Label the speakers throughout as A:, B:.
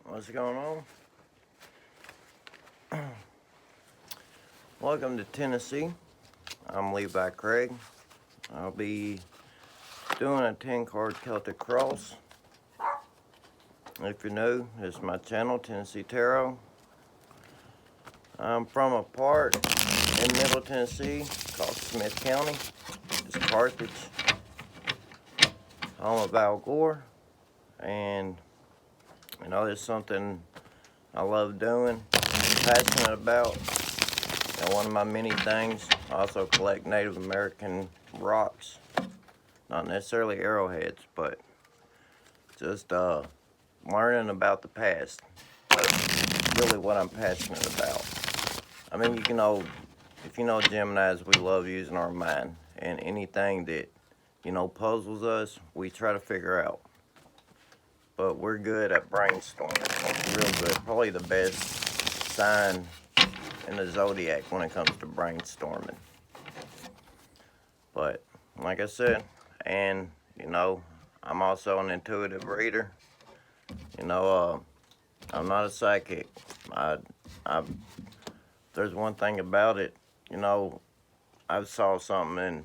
A: What's going on? Welcome to Tennessee. I'm Levi Craig. I'll be doing a 10-card Celtic Cross. If you're new, this is my channel, Tennessee Tarot. I'm from a part in Middle Tennessee called Smith County. It's Carthage, home of Al Gore. And, it's something I love doing, passionate about. One of my many things, I also collect Native American rocks. Not necessarily arrowheads, but just learning about the past. That's really what I'm passionate about. I mean, if you know Geminis, we love using our mind. And anything that, puzzles us, we try to figure out. But we're good at brainstorming. Real good. Probably the best sign in the zodiac when it comes to brainstorming. But, like I said, and, I'm also an intuitive reader. I'm not a psychic. There's one thing about it, I saw something and,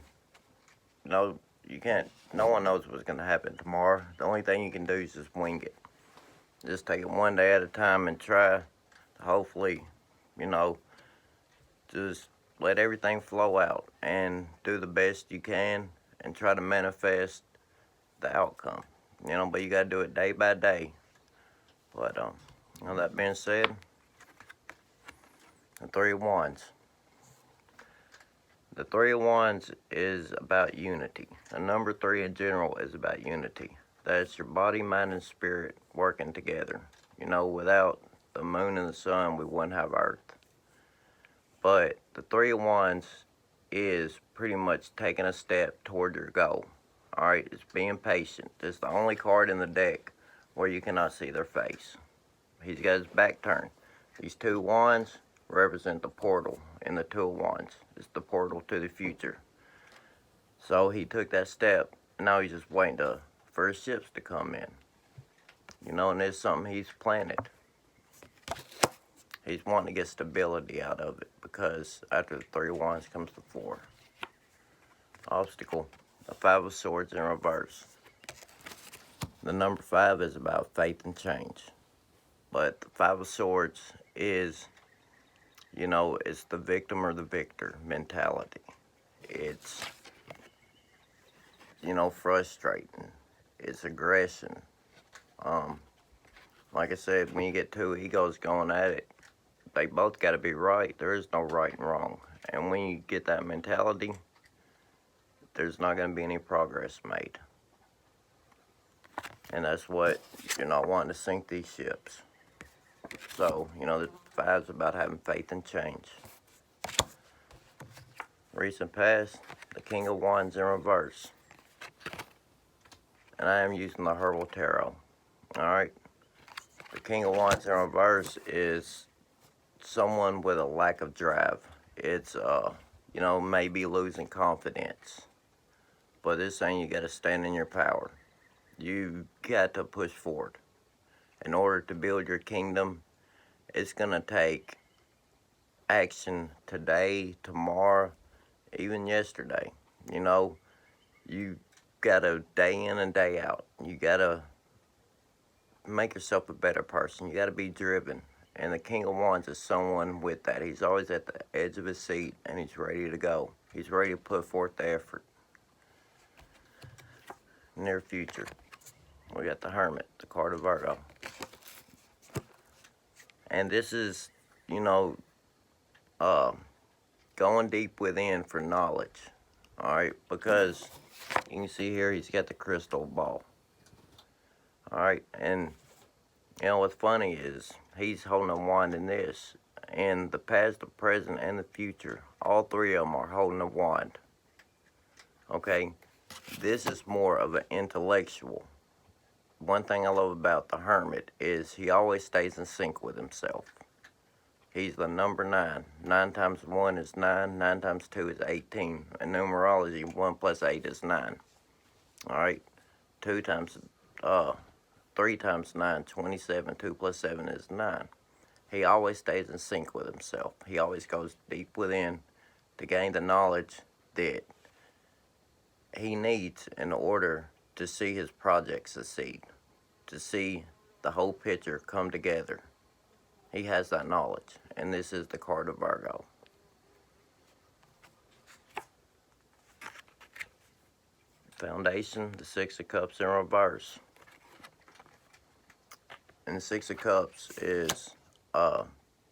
A: no one knows what's going to happen tomorrow. The only thing you can do is just wing it. Just take it one day at a time and try to hopefully, just let everything flow out and do the best you can and try to manifest the outcome. But you got to do it day by day. But, that being said, the Three of Wands. The Three of Wands is about unity. The number 3 in general is about unity. That's your body, mind, and spirit working together. Without the moon and the sun, we wouldn't have Earth. But the Three of Wands is pretty much taking a step toward your goal. Alright, it's being patient. It's the only card in the deck where you cannot see their face. He's got his back turned. These 2 wands represent the portal in the 2 of Wands. It's the portal to the future. So he took that step, and now he's just waiting for his ships to come in. And it's something he's planted. He's wanting to get stability out of it, because after the 3 of Wands comes the 4. Obstacle, the 5 of Swords in reverse. The number 5 is about faith and change. But the 5 of Swords is, it's the victim or the victor mentality. It's, frustrating. It's aggression. Like I said, when you get 2 egos going at it, they both got to be right. There is no right and wrong. And when you get that mentality, there's not going to be any progress made. And that's what you're not wanting to sink these ships. So, the 5's about having faith and change. Recent past, the King of Wands in reverse. And I am using the Herbal Tarot. Alright? The King of Wands in reverse is someone with a lack of drive. It's, maybe losing confidence. But this saying you got to stand in your power. You got to push forward. In order to build your kingdom, it's going to take action today, tomorrow, even yesterday. You got to day in and day out. You got to make yourself a better person. You got to be driven. And the King of Wands is someone with that. He's always at the edge of his seat, and he's ready to go. He's ready to put forth the effort. Near future, we got the Hermit, the card of Virgo. And this is, going deep within for knowledge. Alright, because you can see here he's got the crystal ball. Alright, and what's funny is he's holding a wand in this. And the past, the present, and the future, all 3 of them are holding a wand. Okay, this is more of an intellectual. One thing I love about the Hermit is he always stays in sync with himself. He's the number 9. 9 times 1 is 9. 9 times 2 is 18. In numerology, 1 plus 8 is 9. Alright? 2 times 3 times 9, 27. 2 plus 7 is 9. He always stays in sync with himself. He always goes deep within to gain the knowledge that he needs in order to see his project succeed, to see the whole picture come together. He has that knowledge, and this is the card of Virgo. Foundation, the Six of Cups in reverse. And the Six of Cups is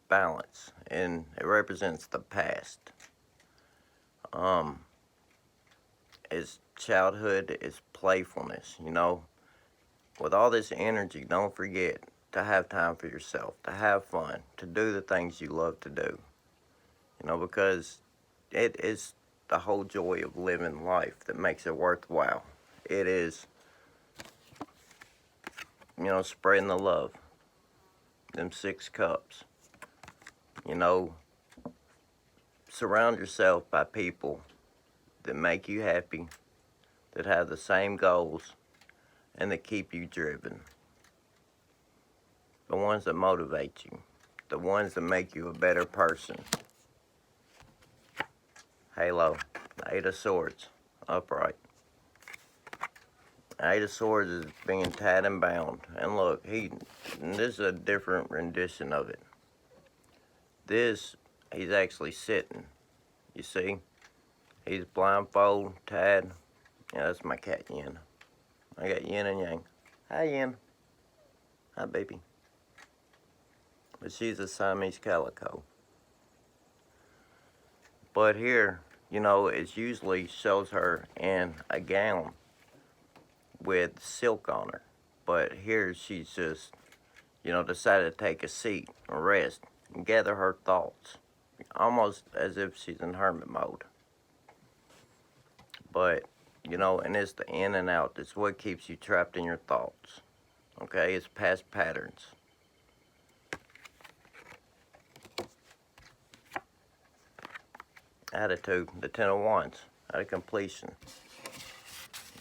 A: balance, and it represents the past. It's childhood, it's playfulness, you know. With all this energy, don't forget to have time for yourself, to have fun, to do the things you love to do. You know, because it is the whole joy of living life that makes it worthwhile. It is, you know, spreading the love. Them 6 cups. You know, surround yourself by people that make you happy, that have the same goals, and that keep you driven. The ones that motivate you. The ones that make you a better person. Halo, 8 of Swords, upright. 8 of Swords is being tied and bound. And look, this is a different rendition of it. This, he's actually sitting. You see? He's blindfolded, tied. Yeah, that's my cat, Yin. I got Yin and Yang. Hi, Yin. Hi, baby. But she's a Siamese calico. But here, you know, it usually shows her in a gown with silk on her. But here she's just, you know, decided to take a seat and rest and gather her thoughts. Almost as if she's in hermit mode. But, you know, and it's the in and out. It's what keeps you trapped in your thoughts. Okay, it's past patterns. Attitude, the 10 of Wands, out of completion.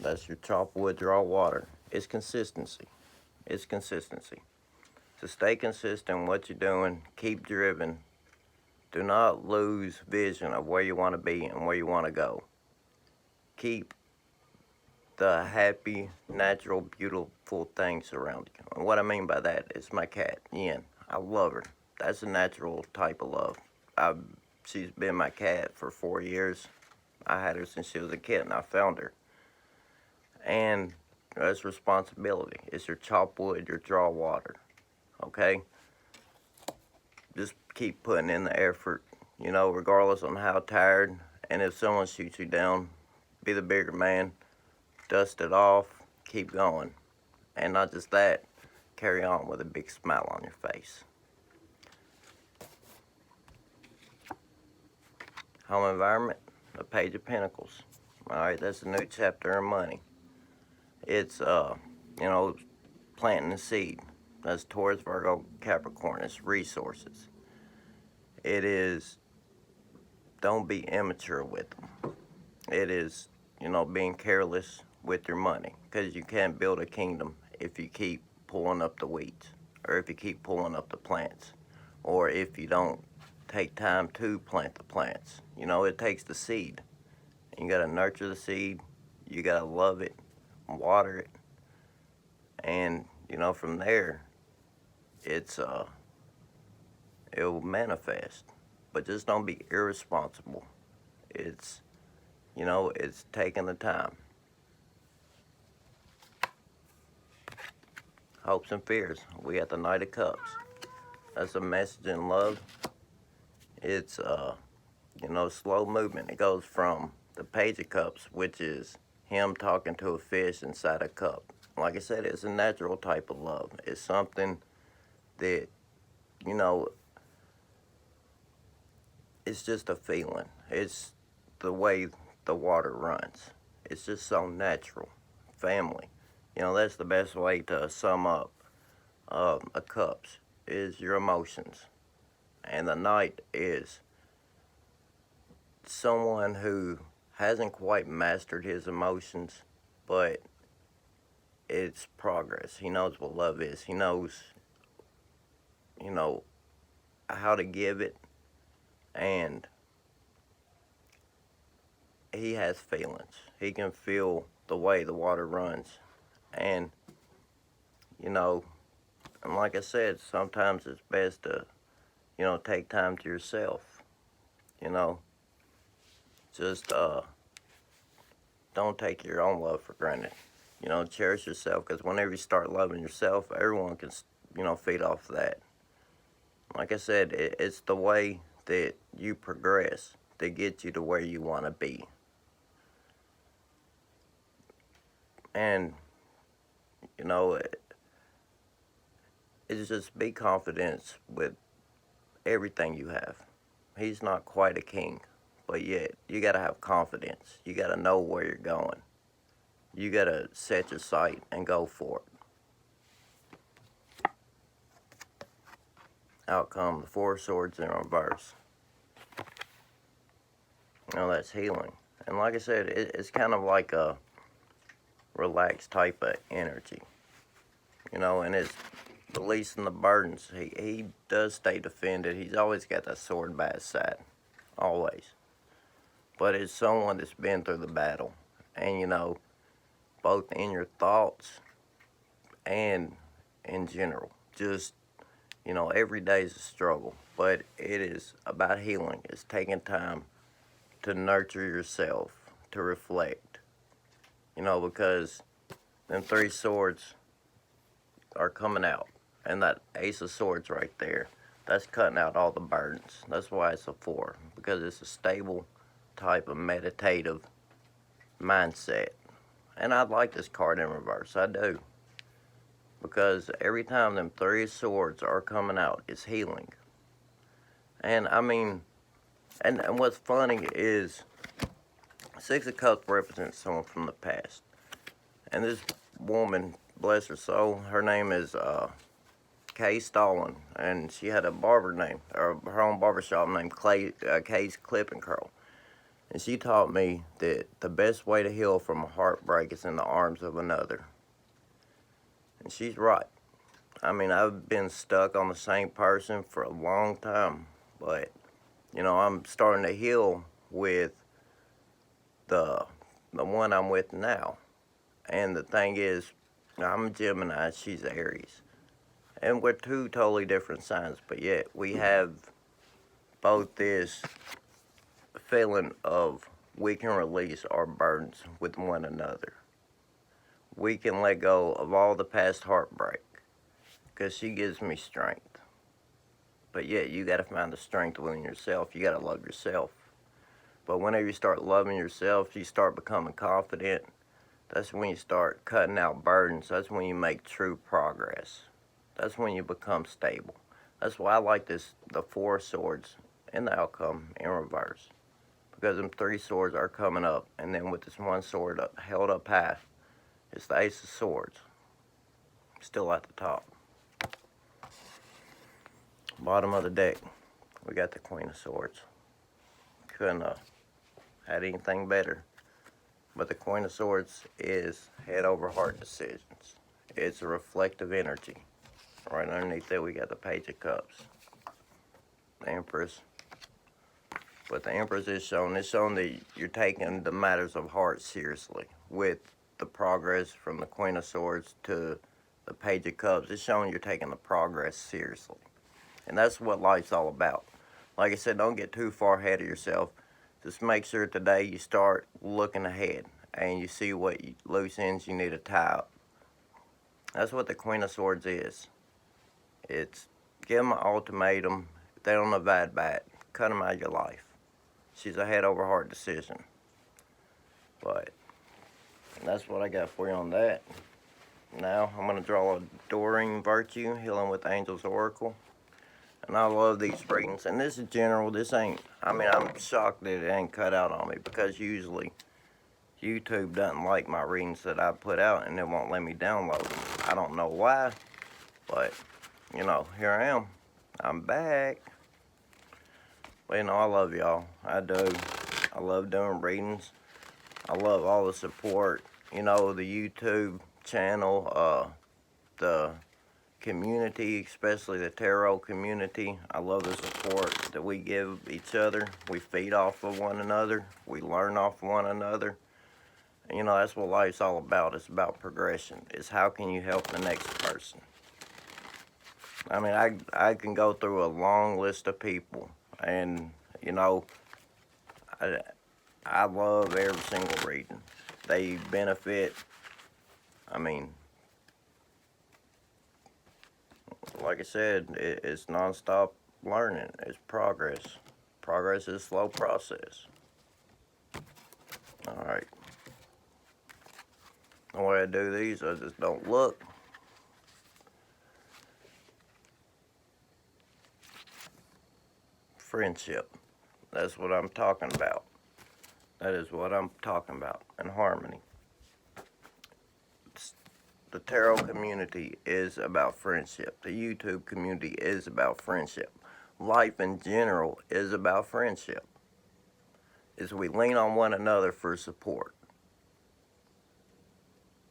A: That's your chop wood, draw water. It's consistency. It's consistency. So stay consistent in what you're doing. Keep driven. Do not lose vision of where you want to be and where you want to go. Keep the happy, natural, beautiful things around you. And what I mean by that is my cat, Yin. I love her. That's a natural type of love. She's been my cat for 4 years. I had her since she was a kitten. I found her. And that's responsibility. It's your chop wood, your draw water. Okay? Just keep putting in the effort, you know, regardless on how tired. And if someone shoots you down, be the bigger man. Dust it off. Keep going. And not just that, carry on with a big smile on your face. Home environment, the Page of Pentacles. Alright, that's a new chapter in money. It's, you know, planting a seed. That's Taurus, Virgo, Capricorn. It's resources. It is, don't be immature with them. It is, you know, being careless with your money. Because you can't build a kingdom if you keep pulling up the weeds. Or if you keep pulling up the plants. Or if you don't take time to plant the plants. You know, it takes the seed. You gotta nurture the seed. You gotta love it, water it, and you know, from there, it'll manifest. But just don't be irresponsible. It's, you know, it's taking the time. Hopes and fears. We got the Knight of Cups. That's a message in love. It's you know, slow movement. It goes from the Page of Cups, which is him talking to a fish inside a cup. Like I said, it's a natural type of love. It's something that, you know, it's just a feeling. It's the way the water runs. It's just so natural. Family. You know, that's the best way to sum up a cups, is your emotions. And the Knight is someone who hasn't quite mastered his emotions, but it's progress. He knows what love is. He knows, you know, how to give it, and he has feelings. He can feel the way the water runs. And, you know, and like I said, sometimes it's best to, take time to yourself. You know, just don't take your own love for granted. Cherish yourself, because whenever you start loving yourself, everyone can, feed off that. Like I said, it's the way that you progress that gets you to where you want to be. And, you know, it's just be confident with everything you have. He's not quite a king, but yet you got to have confidence. You got to know where you're going. You got to set your sight and go for it. Out come the Four of Swords in reverse. That's healing. And like I said, it's kind of like a relaxed type of energy. And it's releasing the burdens. He does stay defended. He's always got that sword by his side. Always. But it's someone that's been through the battle. And, both in your thoughts and in general. Just, every day is a struggle. But it is about healing. It's taking time to nurture yourself, to reflect. Because them three swords are coming out. And that Ace of Swords right there, that's cutting out all the burdens. That's why it's a 4. Because it's a stable type of meditative mindset. And I like this card in reverse. I do. Because every time them three swords are coming out, it's healing. And I mean, and what's funny is Six of Cups represents someone from the past. And this woman, bless her soul, her name is Kay Stalin. And she had a barber name, or her own barbershop named Kay's Clip and Curl. And she taught me that the best way to heal from a heartbreak is in the arms of another. And she's right. I mean, I've been stuck on the same person for a long time. But, I'm starting to heal with the one I'm with now. And the thing is, I'm a Gemini, she's Aries. And we're two totally different signs, but yet we have both this feeling of we can release our burdens with one another. We can let go of all the past heartbreak, because she gives me strength. But yet you got to find the strength within yourself. You got to love yourself. But whenever you start loving yourself, you start becoming confident. That's when you start cutting out burdens. That's when you make true progress. That's when you become stable. That's why I like the Four of Swords in the outcome in reverse. Because them three swords are coming up. And then with this one sword held up high, it's the Ace of Swords. Still at the top. Bottom of the deck, we got the Queen of Swords. Couldn't have had anything better. But the Queen of Swords is head over heart decisions. It's a reflective energy. Right underneath that, we got the Page of Cups. The Empress. But the Empress is showing that you're taking the matters of heart seriously. With the progress from the Queen of Swords to the Page of Cups, it's showing you're taking the progress seriously. And that's what life's all about. Like I said, don't get too far ahead of yourself. Just make sure today you start looking ahead and you see what loose ends you need to tie up. That's what the Queen of Swords is. It's give them an ultimatum. If they don't abide by it, cut them out of your life. She's a head over heart decision. But that's what I got for you on that. Now I'm going to draw a Doreen Virtue, Healing with Angels Oracle. And I love these readings. And this is general. This ain't, I'm shocked that it ain't cut out on me, because usually YouTube doesn't like my readings that I put out and it won't let me download them. I don't know why, but, here I am. I'm back. But, I love y'all. I do. I love doing readings. I love all the support. The YouTube channel, the community, especially the tarot community. I love the support that we give each other. We feed off of one another. We learn off one another. And, you know, that's what life's all about. It's about progression. It's how can you help the next person. I mean, I can go through a long list of people, and, you know, I love every single reading. They benefit, I mean, like I said, it's nonstop learning. It's progress. Progress is a slow process. Alright. The way I do these, I just don't look. Friendship. That's what I'm talking about. That is what I'm talking about. And harmony. The tarot community is about friendship. The YouTube community is about friendship. Life in general is about friendship. Is we lean on one another for support.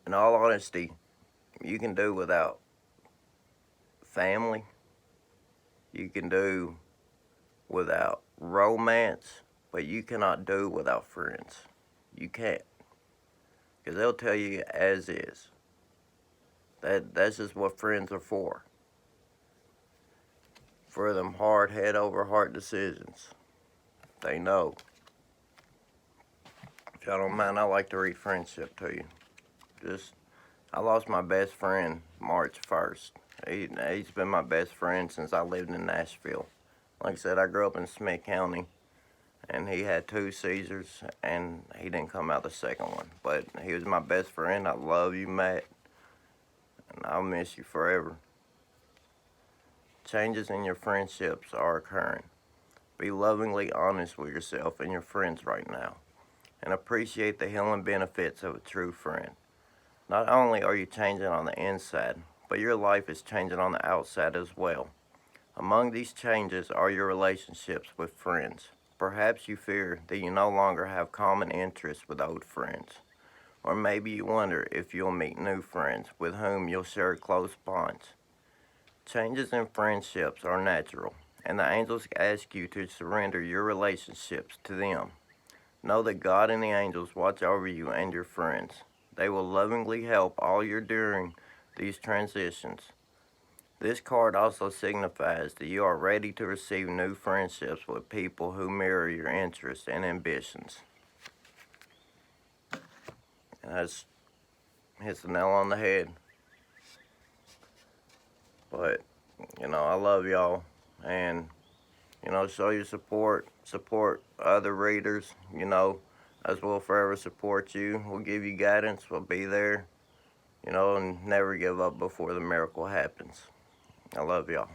A: In all honesty, you can do without family. You can do without romance, but you cannot do without friends. You can't. Because they'll tell you as is. That's just what friends are for. For them hard head over heart decisions. They know. If y'all don't mind, I like to read friendship to you. I lost my best friend March 1st. He's been my best friend since I lived in Nashville. Like I said, I grew up in Smith County, and he had 2 seizures, and he didn't come out the second one. But he was my best friend. I love you, Matt, and I'll miss you forever. Changes in your friendships are occurring. Be lovingly honest with yourself and your friends right now, and appreciate the healing benefits of a true friend. Not only are you changing on the inside, but your life is changing on the outside as well. Among these changes are your relationships with friends. Perhaps you fear that you no longer have common interests with old friends. Or maybe you wonder if you'll meet new friends with whom you'll share close bonds. Changes in friendships are natural, and the angels ask you to surrender your relationships to them. Know that God and the angels watch over you and your friends. They will lovingly help all you during these transitions. This card also signifies that you are ready to receive new friendships with people who mirror your interests and ambitions. And that hits the nail on the head. But, you know, I love y'all. And, you know, show your support. Support other readers, you know, as we'll forever support you. We'll give you guidance. We'll be there, you know, and never give up before the miracle happens. I love y'all.